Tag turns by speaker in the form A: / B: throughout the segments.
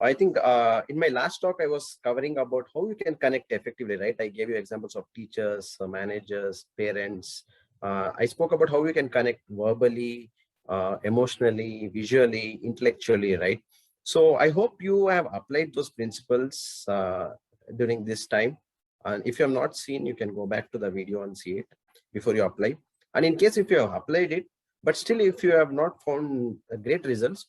A: I think in my last talk, I was covering about how you can connect effectively, right? I gave you examples of teachers, managers, parents. I spoke about how you can connect verbally, emotionally, visually, intellectually, right? So I hope you have applied those principles during this time. And if you have not seen, you can go back to the video and see it before you apply. And in case if you have applied it, but still if you have not found great results,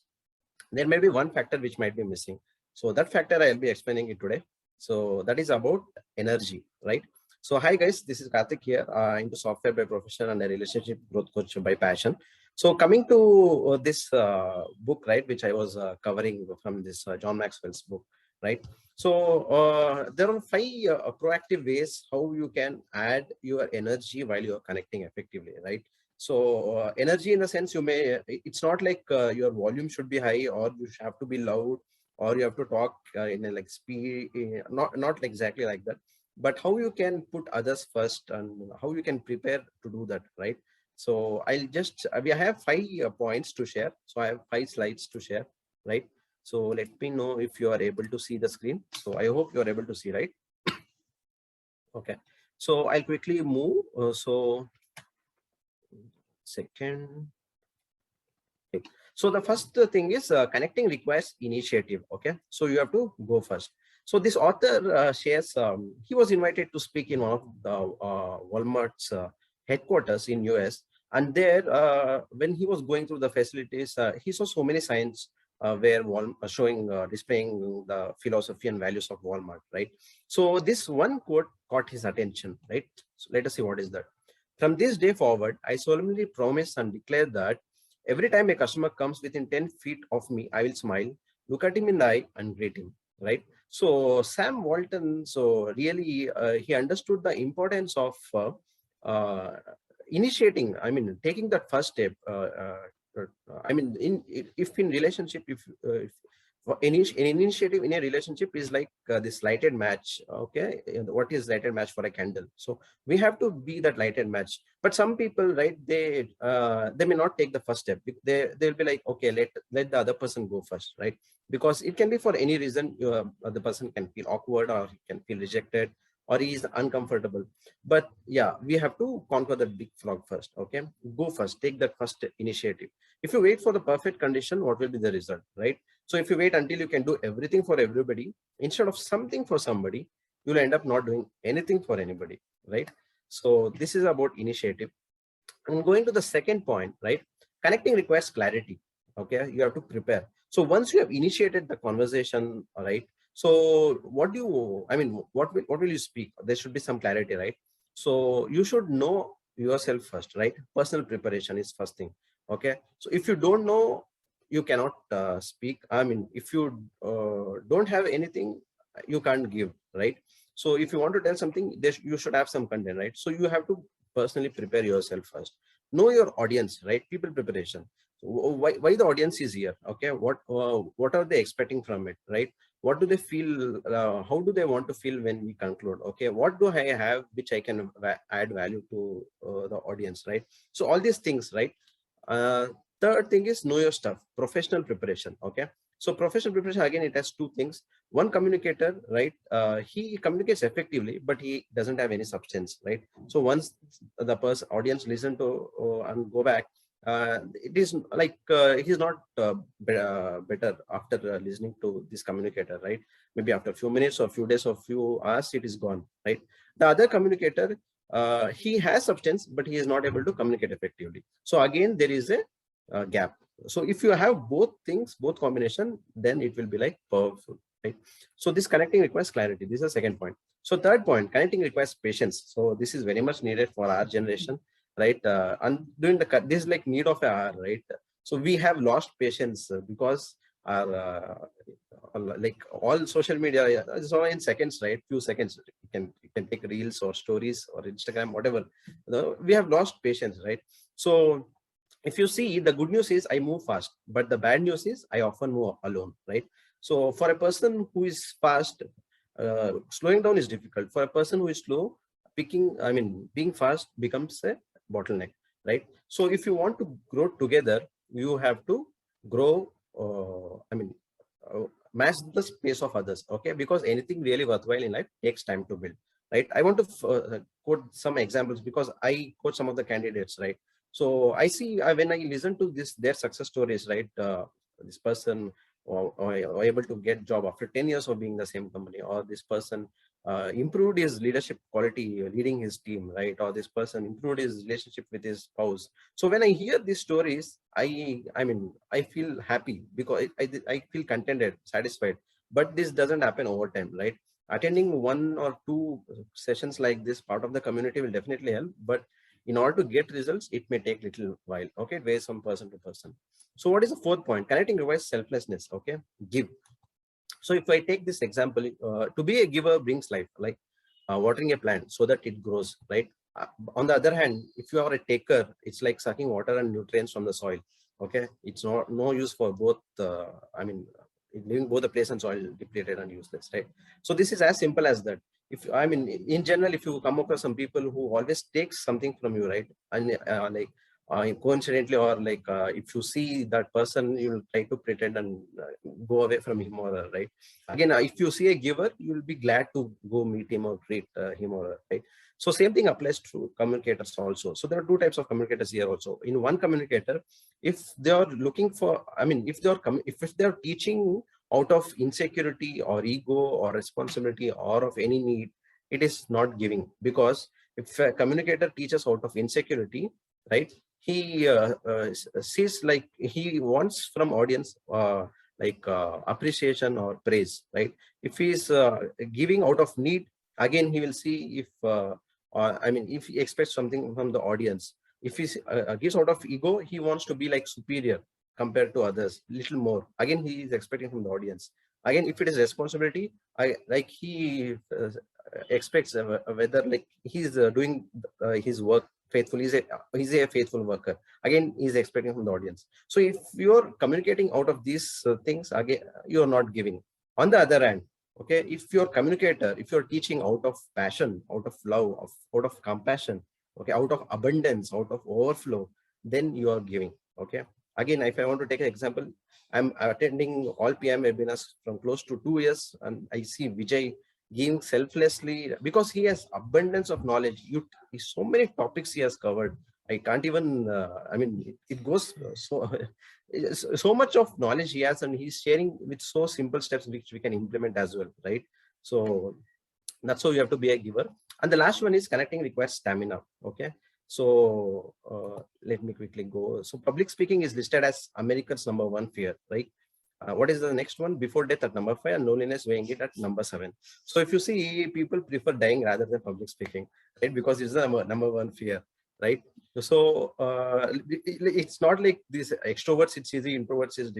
A: there may be one factor which might be missing. So that factor I'll be explaining it today. So that is about energy, right? So hi guys, this is Karthik here, into software by profession and a relationship growth coach by passion. So coming to this book, right, which I was covering from this John Maxwell's book, right? So there are 5 proactive ways how you can add your energy while you're connecting effectively, right? So energy in the sense you may, it's not like your volume should be high or you have to be loud or you have to talk in a like speed, not exactly like that, but how you can put others first and how you can prepare to do that, right? So I'll just, we have 5 points to share. So I have 5 slides to share, right? So let me know if you are able to see the screen. So I hope you are able to see, right? Okay. So I'll quickly move. Second. Okay. So the first thing is connecting requires initiative. Okay. So you have to go first. So this author shares, he was invited to speak in one of the Walmart's headquarters in US. And there, when he was going through the facilities, he saw so many signs where showing, displaying the philosophy and values of Walmart, right? So this one quote caught his attention, right? So let us see what is that. From this day forward, I solemnly promise and declare that every time a customer comes within 10 feet of me, I will smile, look at him in the eye and greet him, right? So Sam Walton, so really he understood the importance of initiating, I mean, taking that first step. I mean, if in relationship, if any initiative in a relationship is like this lighted match, okay? What is lighted match for a candle? So we have to be that lighted match. But some people, right, they may not take the first step. They'll be like, okay, let the other person go first, right? Because it can be for any reason. The person can feel awkward or he can feel rejected or he is uncomfortable. But yeah, we have to conquer the big frog first. Okay, go first, take that first initiative. If you wait for the perfect condition, what will be the result, right? So if you wait until you can do everything for everybody instead of something for somebody, you'll end up not doing anything for anybody, right? So this is about initiative. And going to the second point, right? Connecting requires clarity. Okay, you have to prepare. So once you have initiated the conversation, all right, so what do you, I mean, what will you speak? There should be some clarity, right? So you should know yourself first, right? Personal preparation is first thing. Okay, so if you don't know, you cannot speak. I mean, if you don't have anything, you can't give, right? So if you want to tell something, you should have some content, right? So you have to personally prepare yourself first. Know your audience, right? People preparation. Why the audience is here? Okay, what are they expecting from it, right? What do they feel? How do they want to feel when we conclude? Okay, what do I have which I can add value to the audience, right? So all these things, right? Third thing is know your stuff, professional preparation. Okay, so professional preparation, again, it has 2 things. One, communicator, right? He communicates effectively, but he doesn't have any substance, right? So once the audience listen to and go back, it is like he's not better after listening to this communicator, right? Maybe after a few minutes or few days or few hours, it is gone, right? The other communicator, he has substance, but he is not able to communicate effectively. So again, there is a gap. So if you have both things, both combination, then it will be like powerful, right? So this connecting requires clarity. This is the second point. So third point, connecting requires patience. So this is very much needed for our generation, right? And doing this is like need of an hour, right? So we have lost patience because our like all social media, so in seconds, right? Few seconds, you can take reels or stories or Instagram, whatever. We have lost patience, right? So if you see, the good news is I move fast, but the bad news is I often move alone, right? So for a person who is fast, slowing down is difficult. For a person who is slow, being fast becomes a bottleneck, right? So if you want to grow together, you have to grow, match the pace of others. Okay, because anything really worthwhile in life takes time to build, right? I want to quote some examples because I quote some of the candidates, right? So I see when I listen to their success stories, right? This person or able to get job after 10 years of being the same company, or this person improved his leadership quality leading his team, right? Or this person improved his relationship with his spouse. So when I hear these stories, I feel happy because I feel contented, satisfied. But this doesn't happen over time, right? Attending one or two sessions like this part of the community will definitely help, but in order to get results, it may take little while. Okay, it varies from person to person. So what is the fourth point? Connecting requires selflessness. Okay, give. So if I take this example, to be a giver brings life, like watering a plant so that it grows, right? On the other hand, if you are a taker, it's like sucking water and nutrients from the soil. Okay, it's not no use for both. Leaving both the place and soil depleted and useless, right? So this is as simple as that. If in general, if you come across some people who always takes something from you, right, and coincidentally, or like if you see that person, you'll try to pretend and go away from him or her, right? Again, if you see a giver, you'll be glad to go meet him or greet him or her, right? So same thing applies to communicators also. So there are two types of communicators here also. In one communicator, if they are looking for, if they are teaching out of insecurity or ego or responsibility or of any need, it is not giving. Because if a communicator teaches out of insecurity, right, he sees, like, he wants from audience appreciation or praise, right? If he's giving out of need, again he will see if if he expects something from the audience. If he gives out of ego, he wants to be like superior compared to others, little more, again he is expecting from the audience. Again, if it is responsibility, he expects whether like he's doing his work faithfully. He's a faithful worker, again he's expecting from the audience. So if you're communicating out of these things, again you're not giving. On the other hand, okay, if you're communicator, if you're teaching out of passion, out of love, out of compassion, okay, out of abundance, out of overflow, then you are giving. Okay, again, if I want to take an example, I'm attending all PM webinars from close to 2 years, and I see Vijay giving selflessly because he has abundance of knowledge. So many topics he has covered. I can't even. It goes so so much of knowledge he has, and he's sharing with so simple steps which we can implement as well, right? So that's how you have to be a giver. And the last one is connecting requires stamina. Okay, so let me quickly go. So public speaking is listed as America's #1 fear, right? What is the next one? Before death at #5, and loneliness weighing it at #7. So if you see, people prefer dying rather than public speaking, right? Because it's the #1 fear, right? So it's not like these extroverts it's easy, introverts is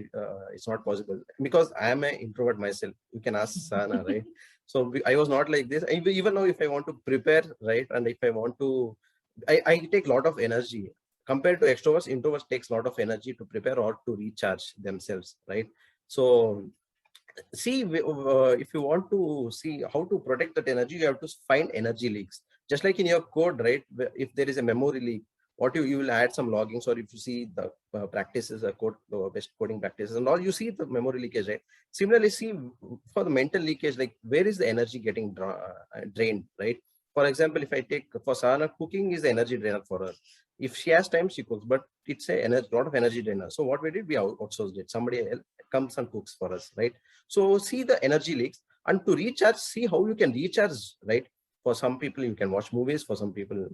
A: it's not possible. Because I am an introvert myself. You can ask Sana, right? So I was not like this. Even now, if I want to prepare, right, and if I want to, I take a lot of energy. Compared to extroverts, introverts takes a lot of energy to prepare or to recharge themselves, right? So see, if you want to see how to protect that energy, you have to find energy leaks. Just like in your code, right? If there is a memory leak, what you will add some loggings, or if you see the practices, code best coding practices, and all, you see the memory leakage, right? Similarly, see for the mental leakage, like where is the energy getting drained, right? For example, if I take for Sana, cooking is the energy drainer for her. If she has time, she cooks, but it's a lot of energy drainer. So what we did, we outsourced it. Somebody else comes and cooks for us, right? So see the energy leaks, and to recharge, see how you can recharge, right? For some people, you can watch movies. For some people,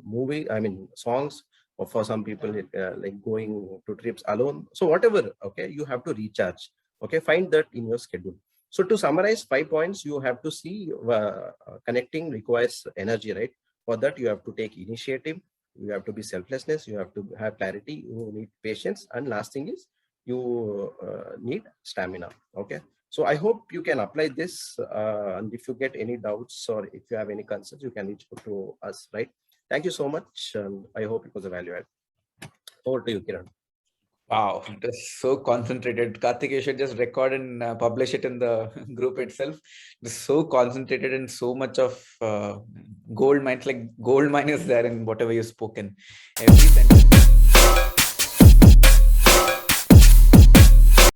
A: songs. Or for some people, like going to trips alone. So whatever, okay, you have to recharge. Okay, find that in your schedule. So to summarize 5 points, you have to see connecting requires energy, right? For that, you have to take initiative. You have to be selflessness. You have to have clarity. You need patience. And last thing is you need stamina. Okay. So I hope you can apply this. And if you get any doubts or if you have any concerns, you can reach out to us, right? Thank you so much. I hope it was a value add. Over to you, Kiran.
B: Wow, it is so concentrated. Karthik, you should just record and publish it in the group itself. It is so concentrated and so much of gold mine. It's like gold mine is there in whatever you've spoken. Every sentence